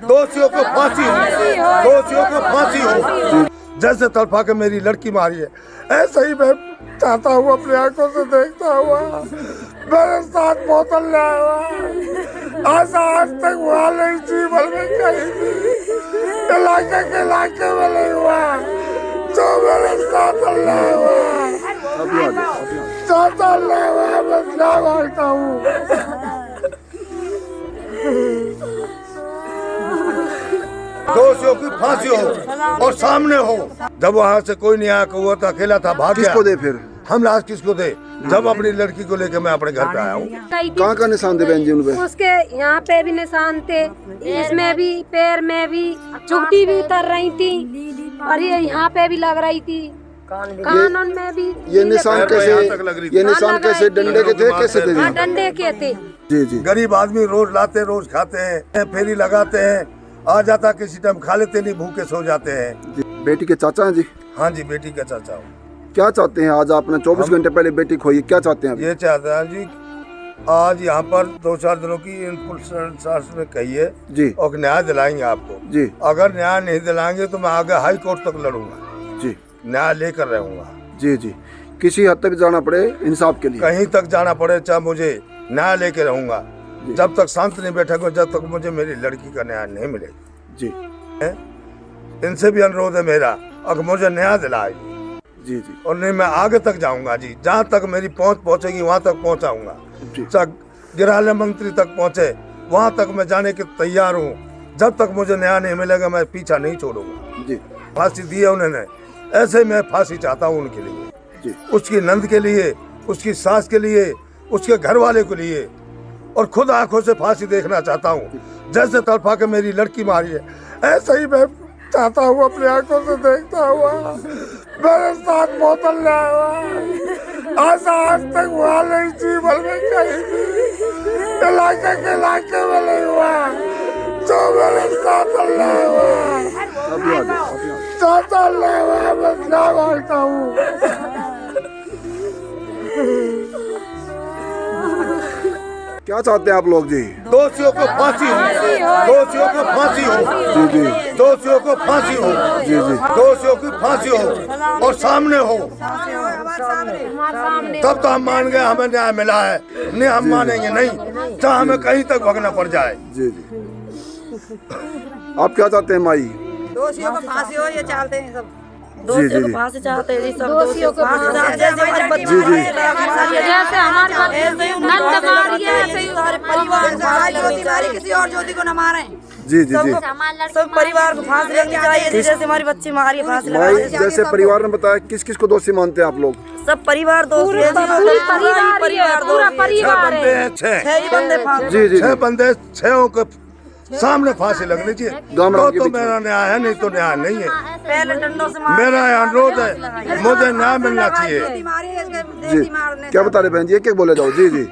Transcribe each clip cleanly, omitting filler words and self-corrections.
दोषियों को फांसी हो, दोषियों को फांसी हो। जैसे तड़पा के मेरी लड़की मारी है, ऐसा ही मैं चाहता हूँ अपनी आंखों से देखता हुआ। मेरे साथ बोतल लाया हुआ, आज तक हुआ नहीं जीवन में कहीं भी, इलाके के इलाके में नहीं हुआ जो मेरे साथ लाया हुआ। चाहता लाया हुआ, मैं क्या मांगता हूँ। दोषियों की फांसी हो और सामने हो। जब वहाँ से कोई नहीं आया, हुआ था, अकेला था, भाग गया। किसको दे फिर? हम लाश किसको दे? जब अपनी लड़की को लेकर मैं अपने घर पे आया हूँ। कहाँ का निशान थे बहन जी उनपे? उसके यहाँ पे भी निशान थे, इसमें भी, पैर में भी, चुगती भी उतर रही थी और ये यहाँ पे भी लग रही थी, कानून में भी। ये निशान कैसे? ये निशान कैसे? डंडे के थे? कैसे थे? डंडे के थे। जी जी। गरीब आदमी रोज लाते, रोज खाते हैं, फेरी लगाते हैं, आ जाता किसी टाइम खा लेते, नहीं भूखे सो जाते हैं। बेटी के चाचा हैं जी? हाँ जी, बेटी का चाचा हूँ। क्या चाहते हैं? आज आपने 24 घंटे पहले बेटी खोई, क्या चाहते हैं अभी? ये चाहते हैं जी, आज यहाँ पर 2-4 दिनों की पुलिस में कही है जी, और न्याय दिलाएंगे आपको जी। अगर न्याय नहीं दिलाएंगे तो मैं आगे हाई कोर्ट तक लड़ूंगा जी, न्याय लेकर रहूंगा जी जी। किसी हद तक जाना पड़े इंसाफ के लिए, कहीं तक जाना पड़े, चाहे मुझे न्याय लेकर रहूंगा जब तक शांत नहीं बैठेगा, जब तक मुझे मेरी लड़की का न्याय नहीं मिलेगा जी। इनसे भी अनुरोध है मेरा, अगर मुझे न्याय दिलाए जी जी। और नहीं मैं आगे तक जाऊंगा जी, जहाँ तक मेरी पहुँच पहुँचेगी वहाँ तक पहुँचाऊंगा। गृह मंत्री तक पहुँचे वहाँ तक मैं जाने के तैयार हूँ। जब तक मुझे न्याय नहीं मिलेगा मैं पीछा नहीं छोड़ूंगा जी। फांसी दी है उन्होंने, ऐसे मैं फांसी चाहता हूँ उनके लिए जी। उसकी नंद के लिए, उसकी सास के लिए, उसके घर वाले के लिए, और खुद आंखों से फांसी देखना चाहता हूँ। जैसे तड़पा के मेरी लड़की मारी है, ऐसा ही मैं चाहता हूँ अपनी आंखों से देखता हुआ। मेरे साथ बोतल लाया हुआ, आज तक हुआ नहीं जीवन में कहीं भी, इलाके के इलाके में नहीं हुआ जो मेरे साथ लाया हुआ। चाहता लाया हुआ, मैं क्या मांगता हूँ। क्या चाहते हैं आप लोग जी? दोषियों को फांसी हो, दोषियों को फांसी हो जी जी, दोषियों को फांसी हो जी जी। दोषियों की फांसी हो और सामने हो, तब तो हम मान गए हमें न्याय मिला है। नहीं हम मानेंगे नहीं, चाहे हमें कहीं तक भगना पड़ जाए। जी जी। आप क्या चाहते हैं माई? दोषियों को फांसी हो, ये चाहते हैं सब। दोषियों को फांसी चाहते हैं सब, दोषियों को फांसी। जैसे हमारे बच्चे, जी जी, जैसे हमारे नंद मारी है, ऐसे ही सारे परिवार को फांसी लगनी चाहिए, किसी और ज्योति को न मारे जी जी जी। सब परिवार को फांसी लगनी चाहिए। जैसे हमारी बच्ची मारी, फांसी माई लगानी चाहिए। जैसे परिवार ने बताया, किस किस को दोषी मानते हैं आप लोग? सब परिवार दोषी है, पूरा परिवार है। 6 ही बंदे फांसी। जी जी 6 बंदे, 6 के सामने फांसी लगनी चाहिए। तो मेरा न्याय है, नहीं तो न्याय नहीं है। पहले डंडों से मेरा अनुरोध है, मुझे न्याय मिलना चाहिए जी। क्या बता रहे बहन जी? क्या बोले जाओ? जी जी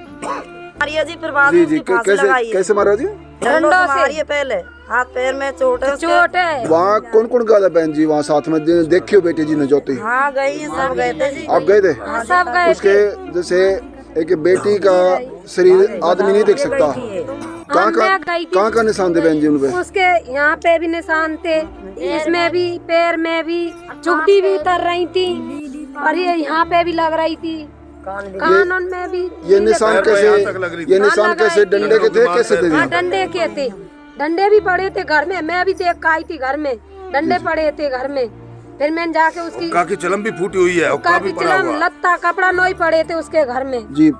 जी। फिर बाद जी में जी। फांसी लगाई है। कैसे मारा जी? डंडों से मारी है, पहले हाथ पैर में चोट है उसके। चोट है। वहाँ कौन कौन गया था बहन जी? वहाँ साथ में देखियो बेटी जी ने ज्योति? हाँ गई है, सब गए थे जी। आप गए थे? सब गए उसके जैसे एक बेटी का शरीर आदमी नहीं देख सकता, कहाँ का निशान थे बहन जी उनपे? उसके यहाँ पे भी निशान थे, इसमें भी, पैर में भी, चुगती भी उतर रही थी और ये यहाँ पे भी लग रही थी, कानून में भी। ये निशान कैसे? ये निशान कैसे? डंडे के थे? कैसे थे? डंडे के थे, डंडे भी पड़े थे घर में, मैं भी देख के आई थी घर में, डंडे पड़े थे घर में। फिर मैंने जाके उसकी काकी चलम भी फूटी हुई है, काकी चिलम, लत्ता कपड़ा नोई पड़े थे उसके घर में जी।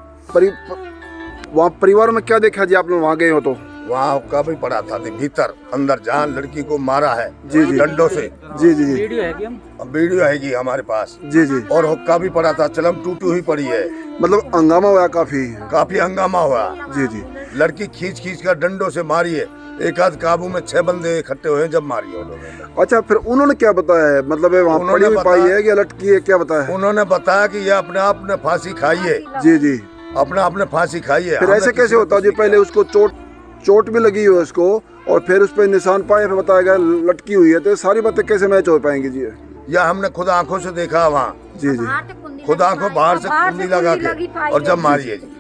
वहाँ परिवार में क्या देखा जी आपने? वहाँ गए हो तो वहाँ का भी पड़ा था भीतर अंदर, जहाँ लड़की को मारा है जी जी डंडों से। जी जी जी। वीडियो हैगी हमारे पास जी जी। और हुक्का भी पड़ा था, चलम टूटी हुई पड़ी है। मतलब हंगामा हुआ काफी हंगामा हुआ जी जी। लड़की खींच कर डंडों से मारी है। एक आध काबू में 6 बंदे इकट्ठे हुए जब मारी है उन्होंने। अच्छा, फिर उन्होंने क्या बताया है? मतलब वहाँ पड़ी हुई पाई है या लटकी है, क्या बताया है? उन्होंने बताया कि ये अपने आप ने फांसी खाई है। जी जी। अपना आपने फांसी खाई है। फिर ऐसे कैसे होता है जी? पहले उसको चोट भी लगी हुई है उसको, और फिर उस पर निशान पाए, फिर बताया गया लटकी हुई है, तो सारी बातें कैसे मैच हो पाएंगी जी? या हमने खुद आंखों से देखा वहाँ। जी जी। खुद आंखों बाहर से कुंडी लगा के और जब मारी है जी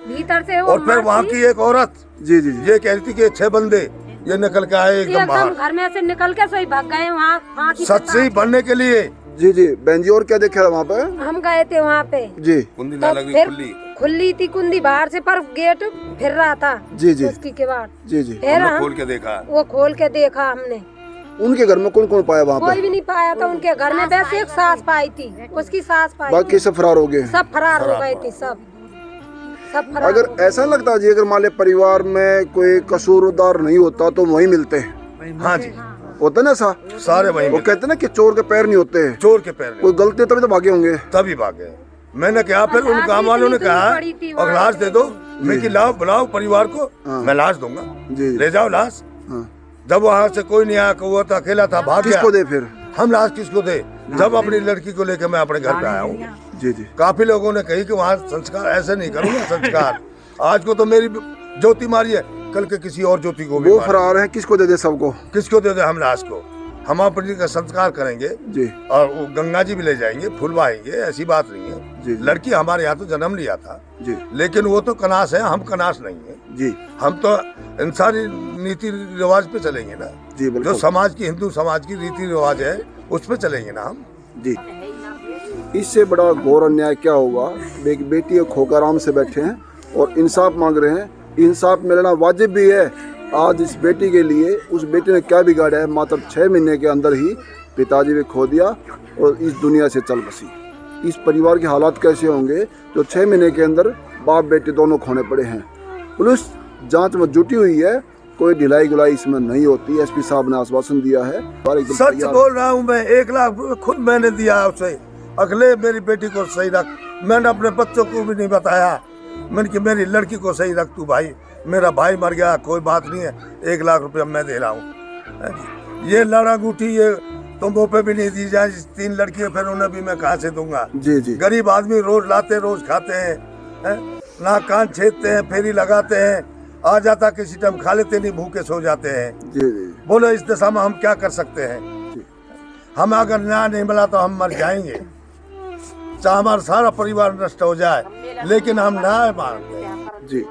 भीतर से। और फिर वहाँ की एक औरत जी जी जी। ये कह रही थी कि 6 बंदे ये निकल के आए एकदम एकदम बाहर घर में से निकल के सही भाग गए वहाँ की सच से ही बनने के लिए। जी जी बहन जी, और क्या देखा वहाँ पे? हम गए थे वहाँ पे जी कुंडी तो ना लगी फिर खुली, खुली थी कुंडी बाहर से, पर गेट फिर रहा था जी जी उसकी के बाद। जी जी। फिर हमने हम खोल के देखा। वो खोल के देखा हमने, उनके घर में कौन कौन पाया वहाँ कोई पे? भी नहीं पाया था उनके घर में, बस एक सास पाई थी, उसकी सास पाई बाकी थी। सब फरार हो गए। सब फरार हो गए थे, सब फरार अगर हो गए। ऐसा लगता है जी, अगर मान ले परिवार में कोई कसूरदार नहीं होता तो वही मिलते हैं, हाँ जी, होता ना ऐसा? सारे वहीं वो मिले। कहते ना कि चोर के पैर नहीं होते हैं, चोर के पैर में कोई गलती तभी तो भागे होंगे। तभी भागे। मैंने कहा, फिर उन लाश काम वालों ने इतनी कहा पड़ी थी और वहाँ लाश दे दो। मैं कि लाओ बुलाओ परिवार को, हाँ। मैं लाश दूंगा, जी ले जाओ लाश। हाँ। जब वहाँ से कोई नहीं आया, वो तो अकेला था, भाग गया। किसको दे फिर? हम लाश किसको दे? जब अपनी लड़की को लेकर मैं अपने घर पे आया हूँ, जी जी काफी लोगों ने कही कि वहाँ संस्कार ऐसे नहीं करूँगा संस्कार। आज को तो मेरी ज्योति मारी है, कल के किसी और ज्योति को भी वो मारे। फरार है, किसको दे दे सबको? किसको दे दे? हम लाश को, हम अपनी का संस्कार करेंगे जी और वो गंगा जी भी ले जाएंगे, फुलवाएंगे, ऐसी बात नहीं है। जी। लड़की हमारे यहाँ तो जन्म लिया था, जी लेकिन वो तो कनास है, हम कनास नहीं है। जी हम तो इंसानी नीति रिवाज पे चलेंगे ना, जी जो बिल्कुल समाज की, हिंदू समाज की रीति रिवाज है उस पे चलेंगे ना हम। जी। इससे बड़ा घोर अन्याय क्या होगा? एक बेटी को खोकर आराम से बैठे हैं और इंसाफ मांग रहे हैं। इंसाफ मिलना वाजिब भी है। आज इस बेटी के लिए उस बेटी ने क्या बिगाड़ा है? मात्र 6 महीने के अंदर ही पिताजी भी खो दिया और इस दुनिया से चल बसी। इस परिवार के हालात कैसे होंगे जो 6 महीने के अंदर बाप बेटे दोनों खोने पड़े हैं। पुलिस जांच में जुटी हुई है, कोई ढिलाई गुलाई इसमें नहीं होती। एसपी साहब ने आश्वासन दिया है और एकदम सच तैयार। बोल रहा हूँ मैं, 1 लाख खुद मैंने दिया उसे, अगले मेरी बेटी को सही रख। मैंने अपने बच्चों को भी नहीं बताया, मैंने कि मेरी लड़की को सही रख तू भाई, मेरा भाई मर गया, कोई बात नहीं है, 1 लाख रुपया मैं दे रहा हूँ। ये लड़ा अंगूठी ये तो मुँह पे भी नहीं दी जाए, 3 लड़कियाँ फिर उन्हें भी मैं कहाँ से दूंगा? जी जी गरीब आदमी रोज लाते रोज खाते हैं, नाक कान छेदते हैं, फेरी लगाते हैं, आ जाता किसी टाइम खा लेते नहीं, भूखे सो जाते हैं। जी जी बोलो इस दशा में हम क्या कर सकते हैं? जी। हम अगर न्याय नहीं मिला तो हम मर जाएंगे, चाहे हमारा सारा परिवार नष्ट हो जाए, लेकिन हम न्याय मांगते हैं। जी